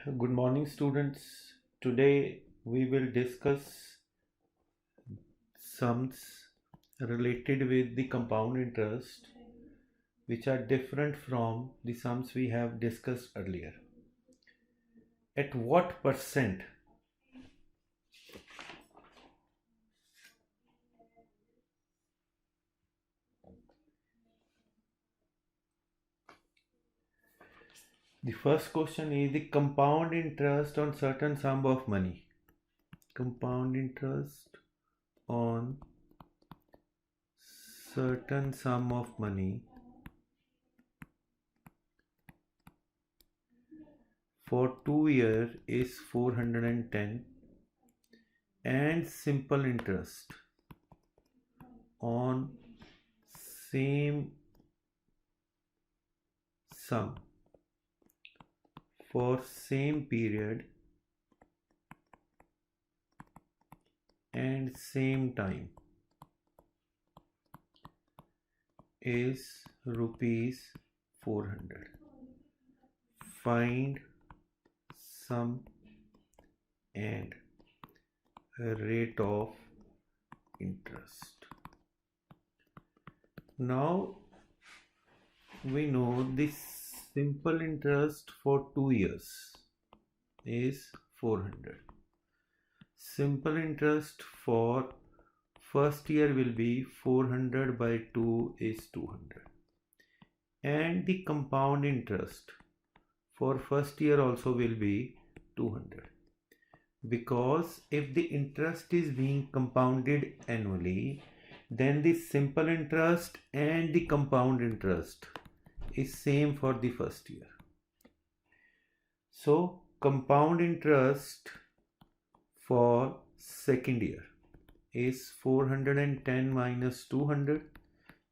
Good morning, students. Today we will discuss sums related with the compound interest, which are different from the sums we have discussed earlier. At what percent the first question is the compound interest on certain sum of money. Compound interest on certain sum of money for 2 years is 410, and simple interest on same sum for same period and same time is rupees 400. Find sum and rate of interest. Now we know this simple interest for 2 years is 400. Simple interest for first year will be 400 by 2 is 200. And the compound interest for first year also will be 200. Because if the interest is being compounded annually, then the simple interest and the compound interest is same for the first year. So compound interest for second year is 410 minus 200,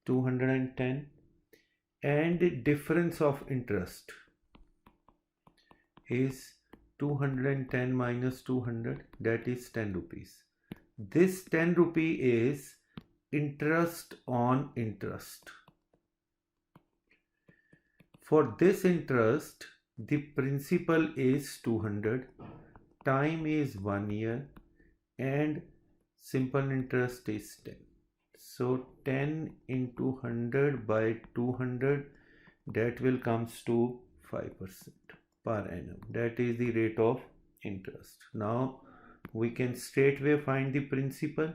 210, and the difference of interest is 210 minus 200, that is 10 rupees. This 10 rupee is interest on interest. For this interest, the principal is 200, time is 1 year, and simple interest is 10. So 10 into 100 by 200, that will comes to 5% per annum. That is the rate of interest. Now we can straightway find the principal.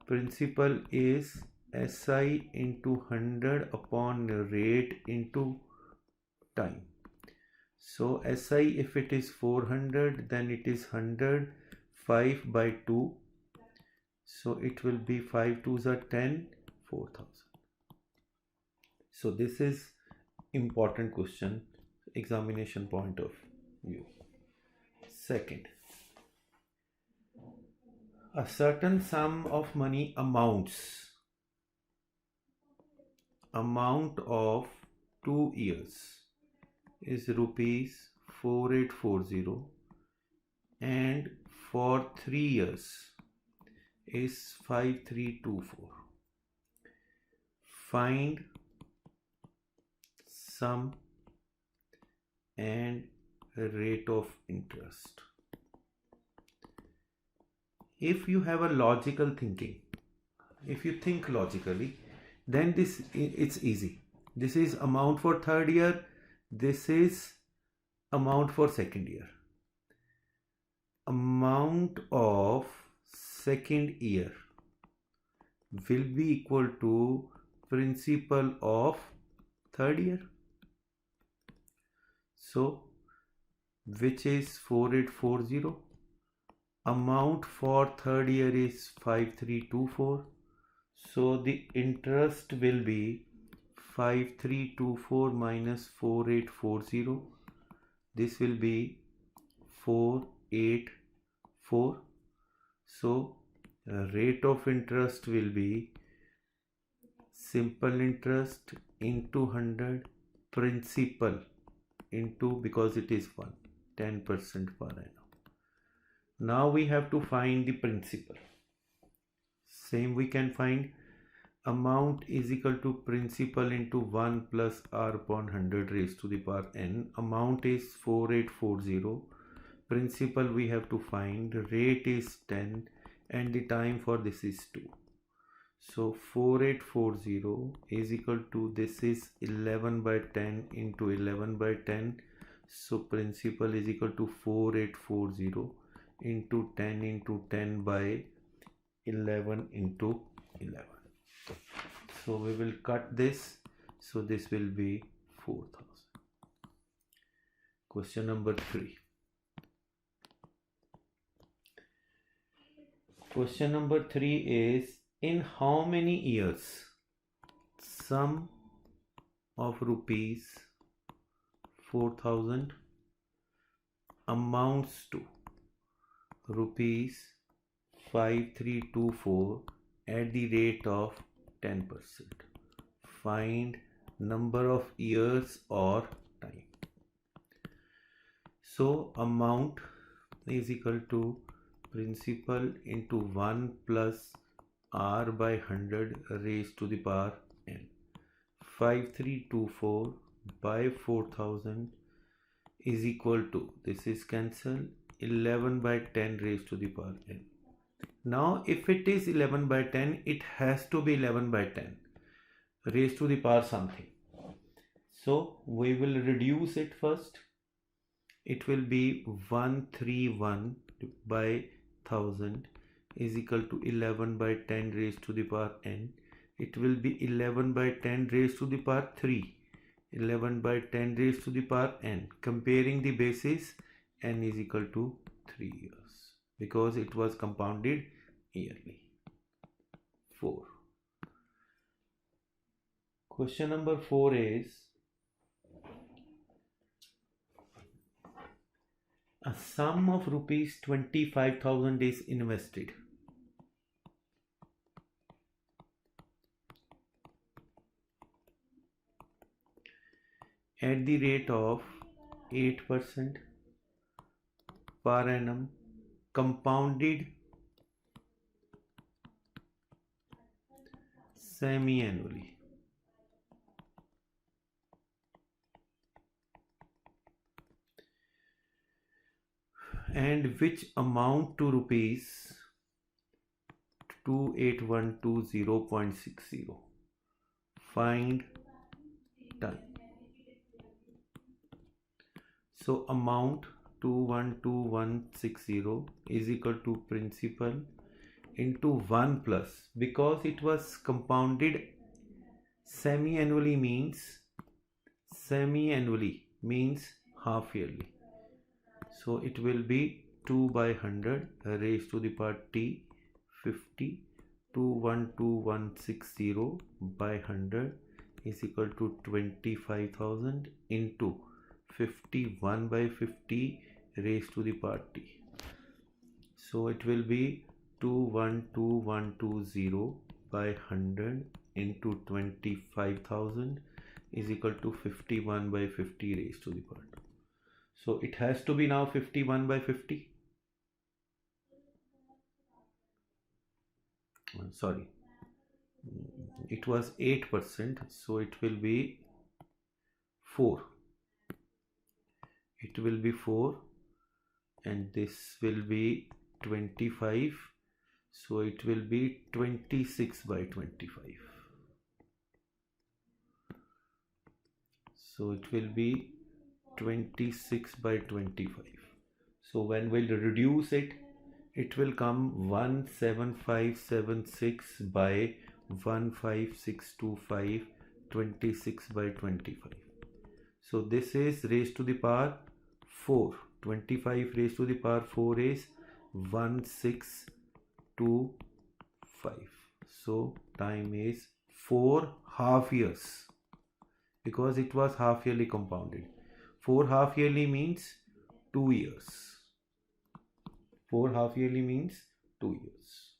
Principal is SI into 100 upon rate into time. So SI, if it is 400, then it is 100, 5 by 2. So it will be 5 2s are 10, 4000. So this is important question, examination point of view. Second, a certain sum of money amount of 2 years is rupees 4840, and for 3 years is 5324. Find sum and rate of interest. If you have a logical thinking, if you think logically, then it's easy. This is amount for third year, this is amount for second year. Amount of second year will be equal to principal of third year. So which is 4840. Amount for third year is 5324. So the interest will be 5324 minus 4840. This will be 484. So rate of interest will be simple interest into 100, principal into, because it is 1, 10% per annum. Now we have to find the principal. Same we can find amount is equal to principal into 1 plus r upon 100 raised to the power n. Amount is 4840. Principal we have to find, rate is 10 and the time for this is 2. So 4840 is equal to, this is 11 by 10 into 11 by 10. So principal is equal to 4840 into 10 into 10 by 11 into 11. So we will cut this. So this will be 4000. Question number 3. Question number 3 is, in how many years sum of rupees 4000 amounts to rupees 5324 at the rate of 10%. Find number of years or time. So amount is equal to principal into 1 plus r by 100 raised to the power n. 5324 by 4000 is equal to, this is cancelled, 11 by 10 raised to the power n. Now if it is 11 by 10, it has to be 11 by 10 raised to the power something. So we will reduce it first. It will be 131 by 1000 is equal to 11 by 10 raised to the power n. It will be 11 by 10 raised to the power 3. 11 by 10 raised to the power n. Comparing the bases, n is equal to 3 years because it was compounded yearly. 4. Question number 4 is, a sum of rupees 25,000 is invested. At the rate of 8% per annum, compounded semi-annually. And which amount to rupees 28120.60. Find time. So amount 28120 is equal to principal into 1 plus, because it was compounded semi-annually means half yearly. So it will be 2 by 100 raised to the power t 50. 2812160 by 100 is equal to 25,000 into 51 by 50 raised to the power t. So it will be 212,120 by 100 into 25,000 is equal to 51 by 50 raised to the power 2. So it has to be now 51 by 50. Sorry, it was 8%, so it will be 4. It will be 4 and this will be 25, so it will be 26 by 25. So it will be 26 by 25. So when we'll reduce it, it will come 17576 by 15625, 26 by 25. So this is raised to the power 4. 25 raised to the power 4 is 1625. So time is 4 half years, because it was half yearly compounded. 4 half yearly means 2 years. 4 half yearly means 2 years.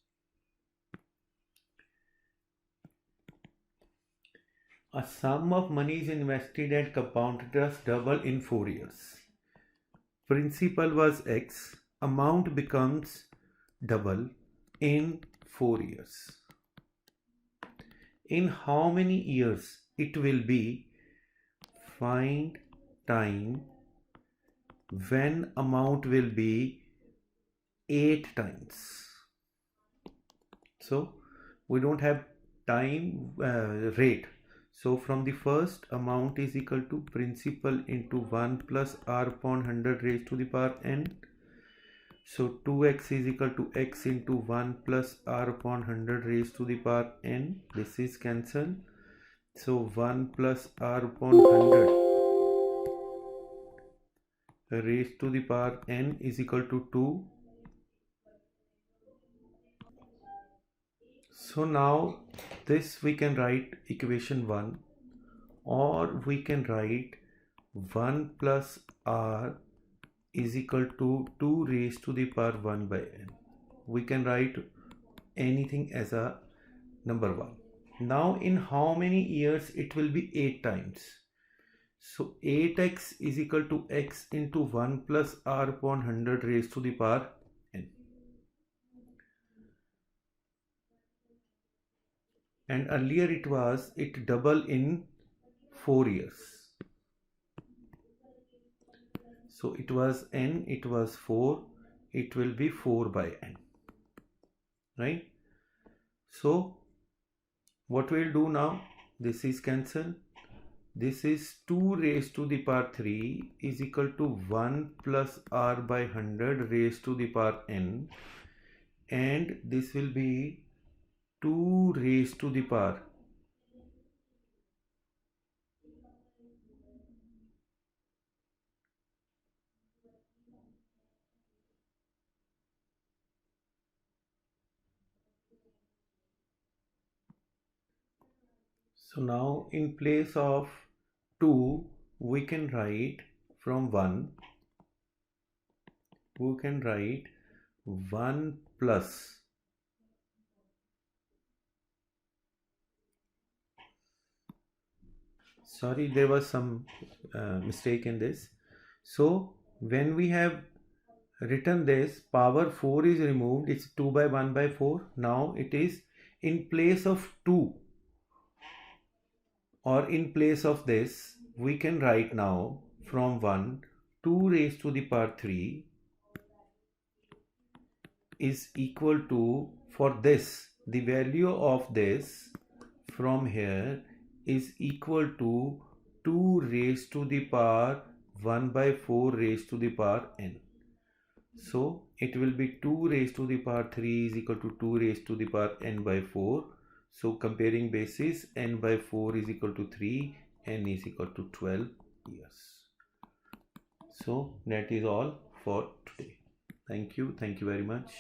A sum of money is invested at compound interest double in 4 years. Principal was X. Amount becomes double in 4 years. in how many years it will be. Find time when amount will be 8 times. So we don't have time rate. So from the first, amount is equal to principal into 1 plus r upon 100 raised to the power n. So 2x is equal to x into 1 plus r upon 100 raised to the power n. This is cancelled. So 1 plus r upon 100 raised to the power n is equal to 2. So now this we can write equation 1, or we can write 1 plus r is equal to 2 raised to the power 1 by n. We can write anything as a number 1. Now in how many years it will be 8 times. So 8x is equal to x into 1 plus r upon 100 raised to the power n. And earlier it double in 4 years. So it was n, it was 4, it will be 4 by n, right? So what we'll do now, this is cancelled. This is 2 raised to the power 3 is equal to 1 plus r by 100 raised to the power n, and this will be 2 raised to the power . So now in place of 2 we can write from 1, we can write 1 plus sorry, there was some mistake in this. So when we have written this, power 4 is removed, it's 2 by 1 by 4. Now it is in place of 2, or in place of this we can write now from 1, 2 raised to the power 3 is equal to, for this, the value of this from here is equal to 2 raised to the power 1 by 4 raised to the power n. So it will be 2 raised to the power 3 is equal to 2 raised to the power n by 4. So comparing basis, n by 4 is equal to 3, n is equal to 12 years. So that is all for today. Thank you very much.